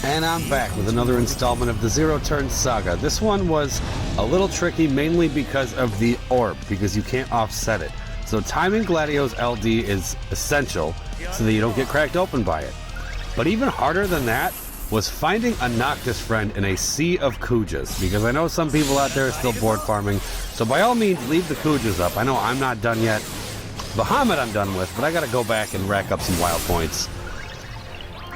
And I'm back with another installment of the Zero Turn Saga. This one was a little tricky, mainly because of the orb, because you can't offset it. So timing Gladio's LD is essential so that you don't get cracked open by it. But even harder than that was finding a Noctis friend in a sea of Kujas, because I know some people out there are still board farming. So by all means, leave the Kujas up. I know I'm not done yet. Bahamut I'm done with, but I gotta go back and rack up some wild points.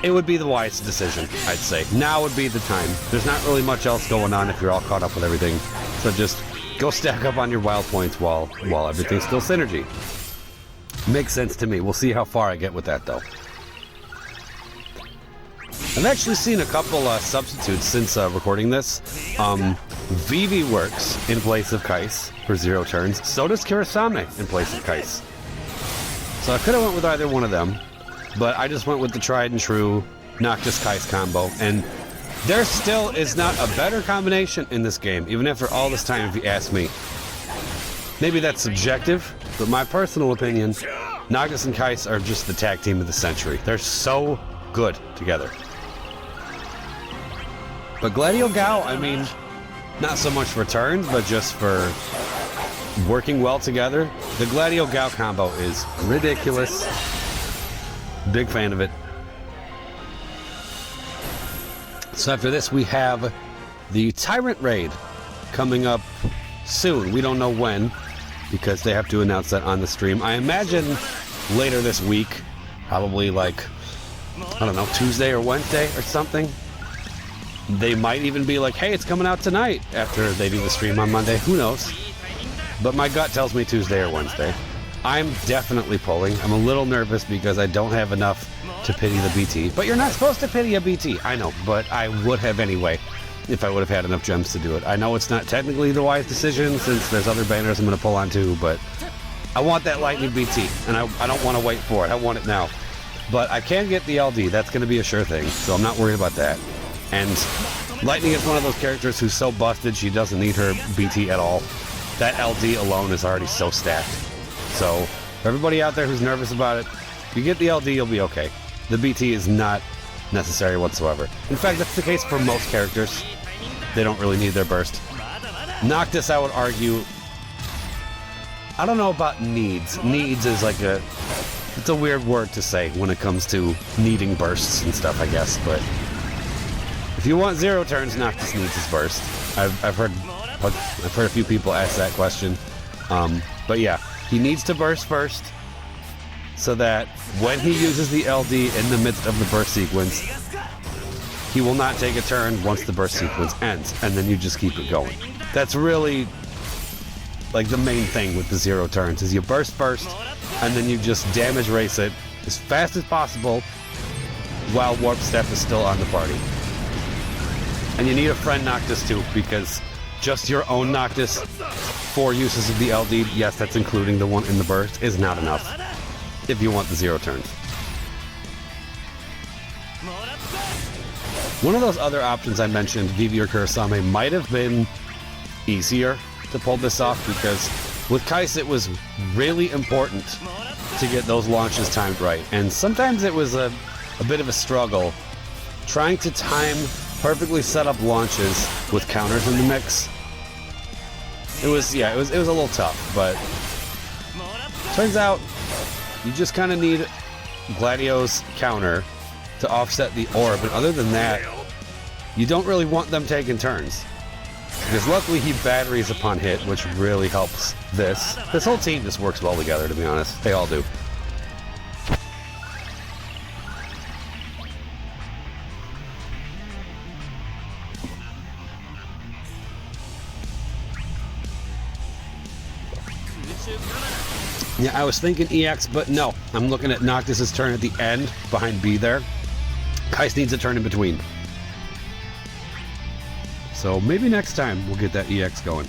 It would be the wise decision, I'd say. Now would be the time. There's not really much else going on if you're all caught up with everything. So just go stack up on your wild points while everything's still synergy. Makes sense to me. We'll see how far I get with that, though. I've actually seen a couple substitutes since recording this. Vivi works in place of Keiss for 0 turns. So does Kurasame in place of Keiss. So I could have went with either one of them. But I just went with the tried and true Noctis Keiss combo, and there still is not a better combination in this game, even after all this time, if you ask me. Maybe that's subjective, but my personal opinion, Noctis and Keiss are just the tag team of the century. They're so good together. But Gladio Gao, I mean, not so much for turns, but just for working well together. The Gladio Gao combo is ridiculous. Big fan of it. So after this, we have the Tyrant Raid coming up soon. We don't know when, because they have to announce that on the stream. I imagine later this week, probably like, I don't know, Tuesday or Wednesday or something. They might even be like, hey, it's coming out tonight after they do the stream on Monday. Who knows? But my gut tells me Tuesday or Wednesday. I'm definitely pulling. I'm a little nervous because I don't have enough to pity the BT. But you're not supposed to pity a BT. I know, but I would have anyway if I would have had enough gems to do it. I know it's not technically the wise decision since there's other banners I'm going to pull on too, but I want that lightning BT, and I don't want to wait for it. I want it now. But I can get the LD. That's going to be a sure thing, so I'm not worried about that. And Lightning is one of those characters who's so busted she doesn't need her BT at all. That LD alone is already so stacked. So, for everybody out there who's nervous about it, if you get the LD, you'll be okay. The BT is not necessary whatsoever. In fact, that's the case for most characters. They don't really need their burst. Noctis, I would argue, I don't know about needs. Needs is like it's a weird word to say when it comes to needing bursts and stuff, I guess, but if you want 0 turns, Noctis needs his burst. I've heard a few people ask that question. But yeah. He needs to burst first, so that when he uses the LD in the midst of the burst sequence, he will not take a turn once the burst sequence ends, and then you just keep it going. That's really, like, the main thing with the 0 turns, is you burst first, and then you just damage race it as fast as possible while Warp Step is still on the party. And you need a friend Noctis too, because just your own Noctis, 4 uses of the LD, yes, that's including the one in the burst, is not enough if you want the 0 turns. One of those other options I mentioned, Vivi or Kurasame, might have been easier to pull this off, because with Keiss it was really important to get those launches timed right, and sometimes it was a bit of a struggle trying to time perfectly set up launches with counters in the mix. It was a little tough, but turns out you just kind of need Gladio's counter to offset the orb, and other than that, you don't really want them taking turns. Because luckily he batteries upon hit, which really helps this. This whole team just works well together, to be honest. They all do. Yeah, I was thinking EX, but no. I'm looking at Noctis' turn at the end, behind B there. Keiss needs a turn in between. So maybe next time we'll get that EX going.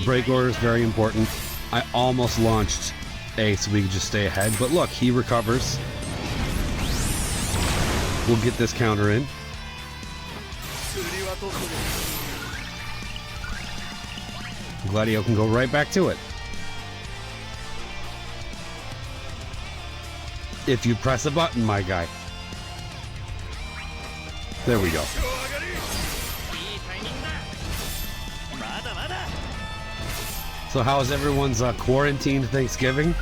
Break order is very important. I almost launched A so we could just stay ahead, but look, he recovers. We'll get this counter in. Gladio can go right back to it. If you press a button, my guy. There we go. So how's everyone's quarantine Thanksgiving?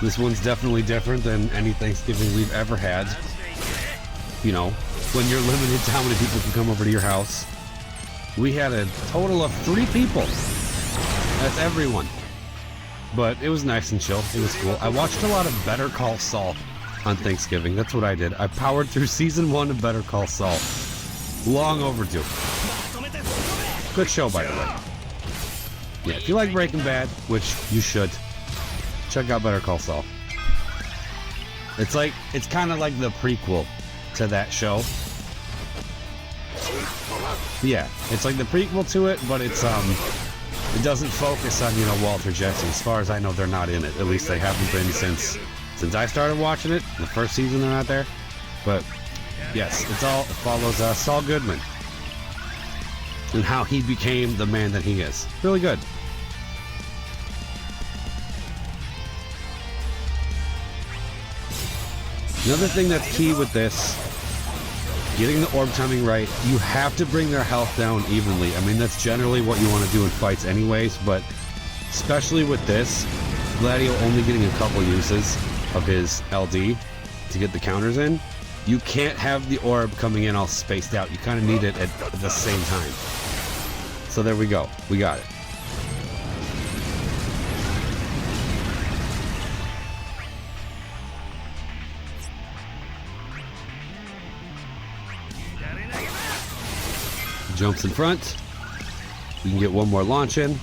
This one's definitely different than any Thanksgiving we've ever had. You know, when you're limited to how many people can come over to your house. We had a total of 3 people. That's everyone. But it was nice and chill. It was cool. I watched a lot of Better Call Saul on Thanksgiving. That's what I did. I powered through season 1 of Better Call Saul. Long overdue. Good show, by the way. Yeah, if you like Breaking Bad, which you should, check out Better Call Saul. It's kind of like the prequel to that show. Yeah, it's like the prequel to it, but it's it doesn't focus on, you know, Walter Jesse. As far as I know, they're not in it. At least they haven't been since I started watching it. The first season they're not there. But yes, it follows Saul Goodman and how he became the man that he is. Really good. Another thing that's key with this, getting the orb timing right, you have to bring their health down evenly. I mean, that's generally what you want to do in fights anyways, but especially with this, Gladio only getting a couple uses of his LD to get the counters in, you can't have the orb coming in all spaced out. You kind of need it at the same time. So there we go. We got it. Jumps in front. We can get one more launch in.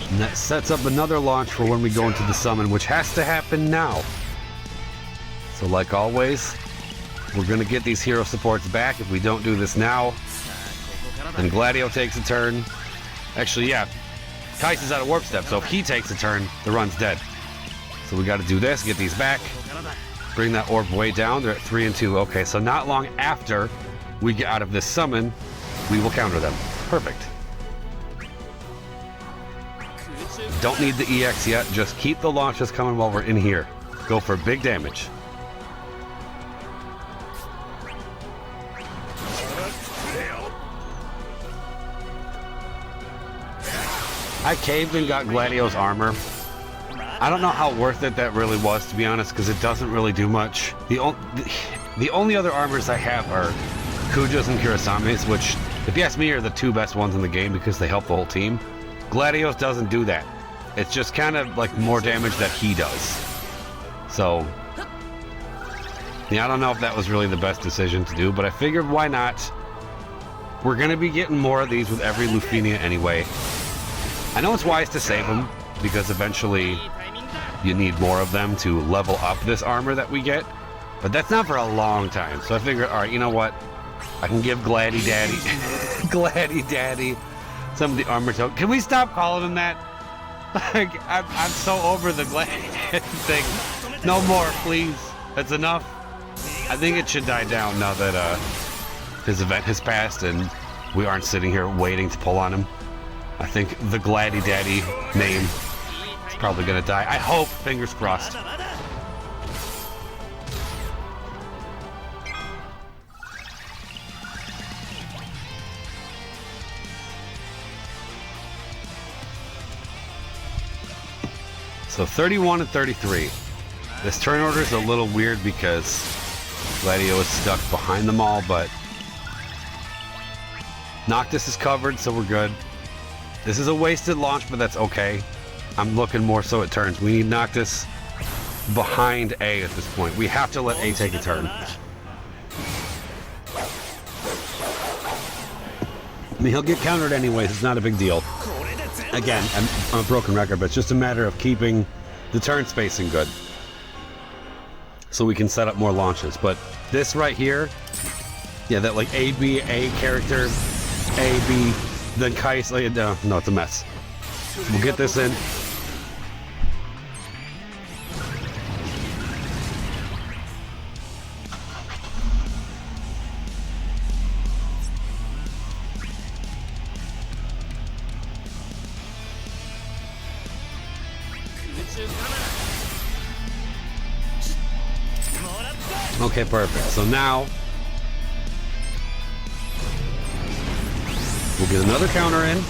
And that sets up another launch for when we go into the summon, which has to happen now. So like always, we're going to get these hero supports back. If we don't do this now, then Gladio takes a turn. Actually, yeah. Keiss is out of warp step, so if he takes a turn, the run's dead. So we got to do this, get these back, bring that orb way down. They're at 3 and 2. Okay, so not long after we get out of this summon, we will counter them. Perfect. Don't need the EX yet. Just keep the launches coming while we're in here. Go for big damage. I caved and got Gladio's armor. I don't know how worth it that really was, to be honest, because it doesn't really do much. The only other armors I have are Kuja's and Kurasame's, which, if you ask me, are the 2 best ones in the game because they help the whole team. Gladio's doesn't do that. It's just kind of like more damage that he does. So, yeah, I don't know if that was really the best decision to do, but I figured why not? We're going to be getting more of these with every LUFENIA anyway. I know it's wise to save them, because eventually you need more of them to level up this armor that we get, but that's not for a long time. So I figured, alright, you know what? I can give Gladdy Daddy, Gladdy Daddy, some of the armor token. Can we stop calling him that? Like, I'm so over the Gladdy thing. No more, please. That's enough. I think it should die down now that his event has passed and we aren't sitting here waiting to pull on him. I think the Gladdy Daddy name is probably going to die. I hope, fingers crossed. So 31 and 33. This turn order is a little weird because Gladio is stuck behind them all, but Noctis is covered, so we're good. This is a wasted launch, but that's okay. I'm looking more so at turns. We need Noctis behind A at this point. We have to let A take a turn. I mean, he'll get countered anyways. It's not a big deal. Again, I'm a broken record, but it's just a matter of keeping the turn spacing good so we can set up more launches. But this right here, yeah, that like A, B, A character, A, B, then Keiss, no, it's a mess. We'll get this in. Okay, perfect. So now we'll get another counter in.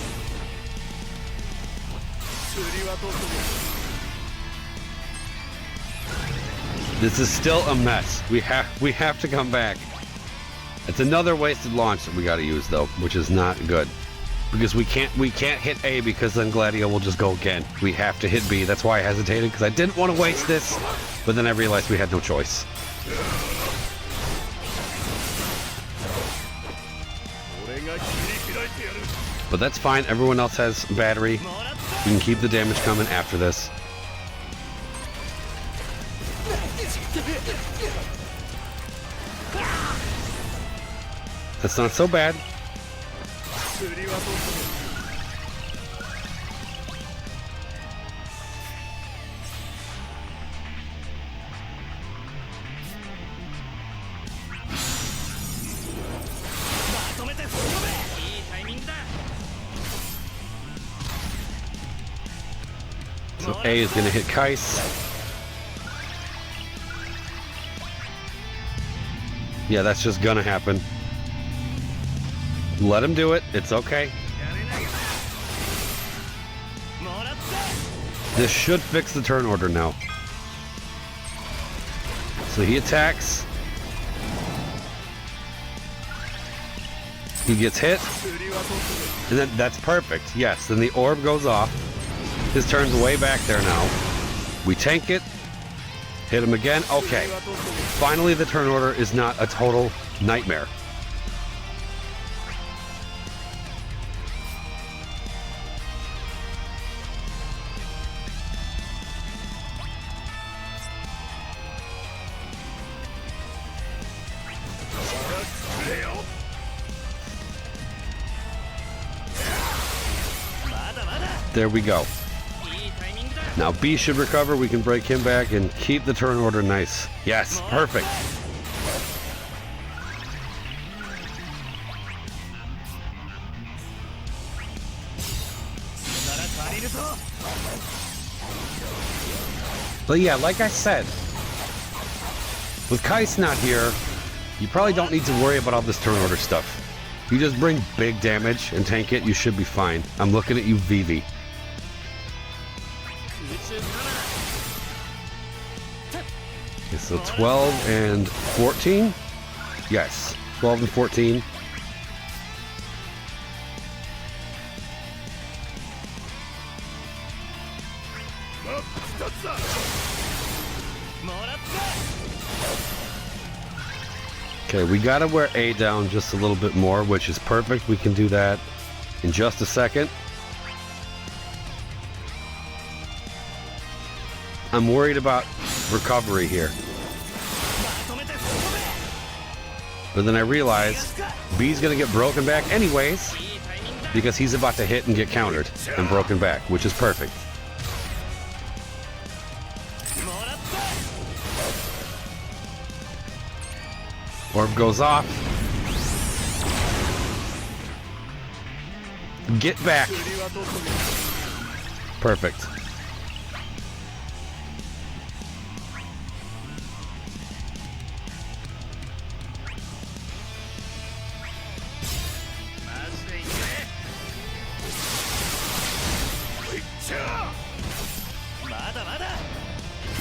This is still a mess. We have to come back. It's another wasted launch that we got to use though, which is not good. Because we can't hit A because then Gladio will just go again. We have to hit B. That's why I hesitated, because I didn't want to waste this, but then I realized we had no choice. But that's fine. Everyone else has battery. We can keep the damage coming after this. That's not so bad. So A is going to hit Keiss. Yeah, that's just going to happen. Let him do it. It's okay. This should fix the turn order now. So he attacks. He gets hit. And then that's perfect. Yes, then the orb goes off. His turn's way back there now. We tank it. Hit him again. Okay. Finally, the turn order is not a total nightmare. There we go. Now B should recover. We can break him back and keep the turn order nice. Yes, perfect. But yeah, like I said, with Keiss not here, you probably don't need to worry about all this turn order stuff. You just bring big damage and tank it, you should be fine. I'm looking at you, Vivi. Okay, so 12 and 14? Yes, 12 and 14. Okay, we gotta wear A down just a little bit more, which is perfect. We can do that in just a second. I'm worried about recovery here. But then I realized B's gonna get broken back anyways, because he's about to hit and get countered and broken back, which is perfect. Orb goes off. Get back. Perfect.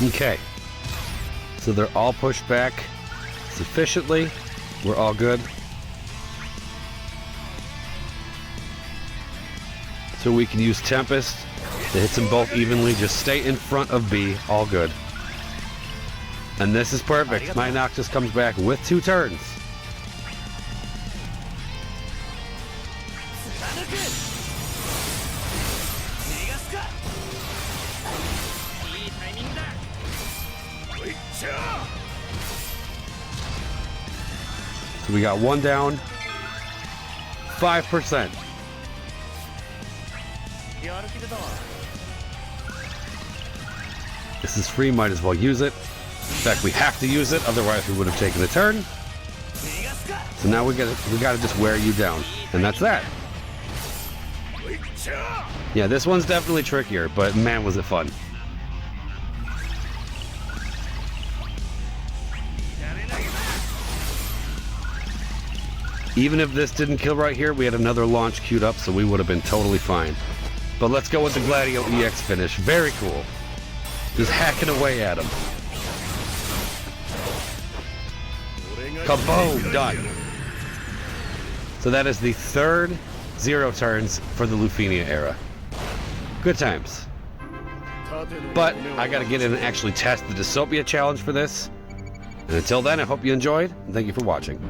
Okay. So they're all pushed back sufficiently. We're all good. So we can use Tempest to hit them both evenly. Just stay in front of B. All good. And this is perfect. My Noctis comes back with 2 turns. So we got 1 down. 5%. This is free, might as well use it. In fact, we have to use it, otherwise we would have taken a turn. So now we gotta just wear you down. And that's that. Yeah, this one's definitely trickier, but man was it fun. Even if this didn't kill right here, we had another launch queued up, so we would have been totally fine. But let's go with the Gladio EX finish. Very cool. Just hacking away at him. Kaboom! Done. So that is the third 0 turns for the Lufenia era. Good times. But I gotta get in and actually test the Dystopia challenge for this. And until then, I hope you enjoyed, and thank you for watching.